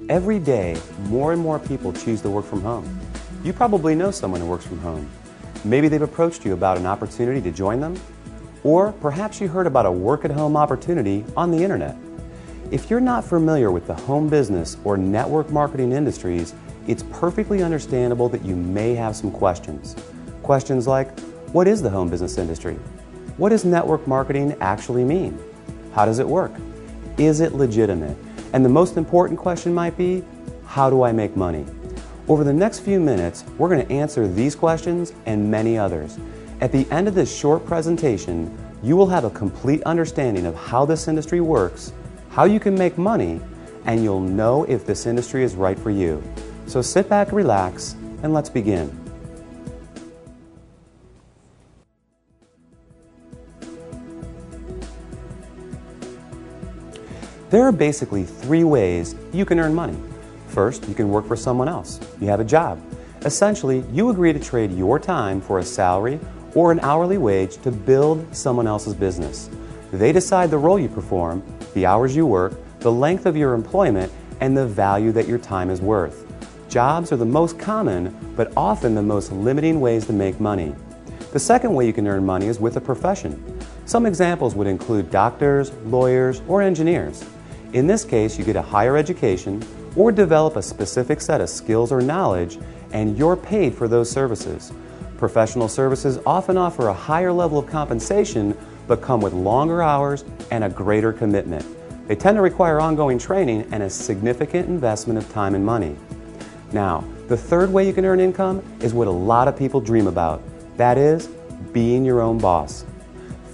Every day, more and more people choose to work from home. You probably know someone who works from home. Maybe they've approached you about an opportunity to join them, or perhaps you heard about a work-at-home opportunity on the internet. If you're not familiar with the home business or network marketing industries, it's perfectly understandable that you may have some questions. Questions like, what is the home business industry? What does network marketing actually mean? How does it work? Is it legitimate? And the most important question might be, how do I make money? Over the next few minutes, we're going to answer these questions and many others. At the end of this short presentation, you will have a complete understanding of how this industry works, how you can make money, and you'll know if this industry is right for you. So sit back, relax, and let's begin. There are basically three ways you can earn money. First, you can work for someone else. You have a job. Essentially, you agree to trade your time for a salary or an hourly wage to build someone else's business. They decide the role you perform, the hours you work, the length of your employment, and the value that your time is worth. Jobs are the most common, but often the most limiting ways to make money. The second way you can earn money is with a profession. Some examples would include doctors, lawyers, or engineers. In this case, you get a higher education or develop a specific set of skills or knowledge, and you're paid for those services. Professional services often offer a higher level of compensation, but come with longer hours and a greater commitment. They tend to require ongoing training and a significant investment of time and money. Now, the third way you can earn income is what a lot of people dream about. That is, being your own boss.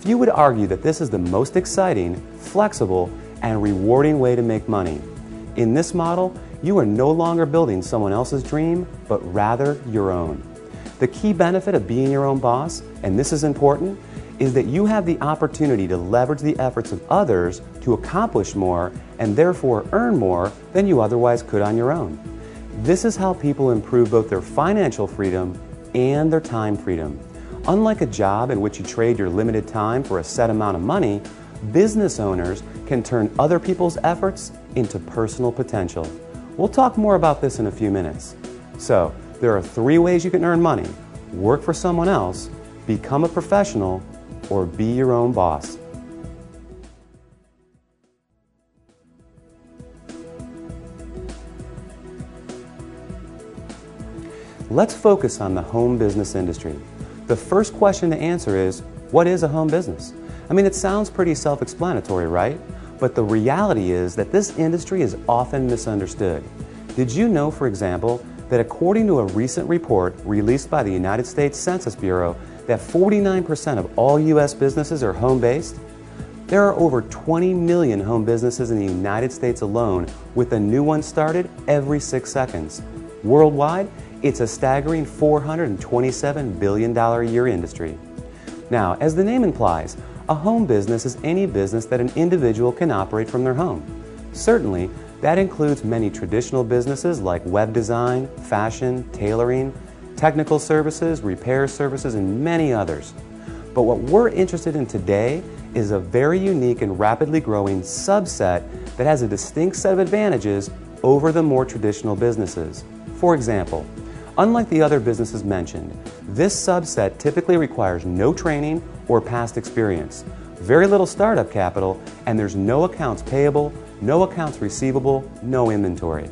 Few would argue that this is the most exciting, flexible, and rewarding way to make money. In this model, you are no longer building someone else's dream, but rather your own. The key benefit of being your own boss, and this is important, is that you have the opportunity to leverage the efforts of others to accomplish more and therefore earn more than you otherwise could on your own. This is how people improve both their financial freedom and their time freedom. Unlike a job in which you trade your limited time for a set amount of money, business owners can turn other people's efforts into personal potential. We'll talk more about this in a few minutes. So, there are three ways you can earn money: work for someone else, become a professional, or be your own boss. Let's focus on the home business industry. The first question to answer is, what is a home business? I mean, it sounds pretty self-explanatory, right? But the reality is that this industry is often misunderstood. Did you know, for example, that according to a recent report released by the United States Census Bureau, that 49% of all U.S. businesses are home-based? There are over 20 million home businesses in the United States alone, with a new one started every 6 seconds. Worldwide, it's a staggering $427 billion a year industry. Now, as the name implies, a home business is any business that an individual can operate from their home. Certainly, that includes many traditional businesses like web design, fashion, tailoring, technical services, repair services, and many others. But what we're interested in today is a very unique and rapidly growing subset that has a distinct set of advantages over the more traditional businesses. For example, unlike the other businesses mentioned, this subset typically requires no training or past experience, very little startup capital, and there's no accounts payable, no accounts receivable, no inventory.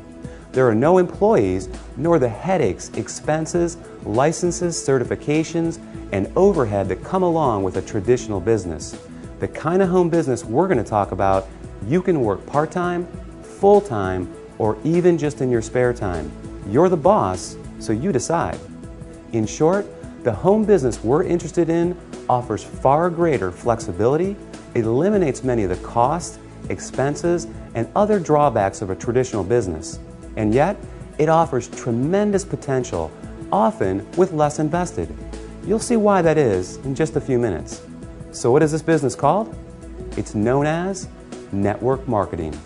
There are no employees, nor the headaches, expenses, licenses, certifications, and overhead that come along with a traditional business. The kind of home business we're going to talk about, you can work part-time, full-time, or even just in your spare time. You're the boss, so you decide. In short, the home business we're interested in offers far greater flexibility, eliminates many of the costs, expenses, and other drawbacks of a traditional business. And yet, it offers tremendous potential, often with less invested. You'll see why that is in just a few minutes. So what is this business called? It's known as network marketing.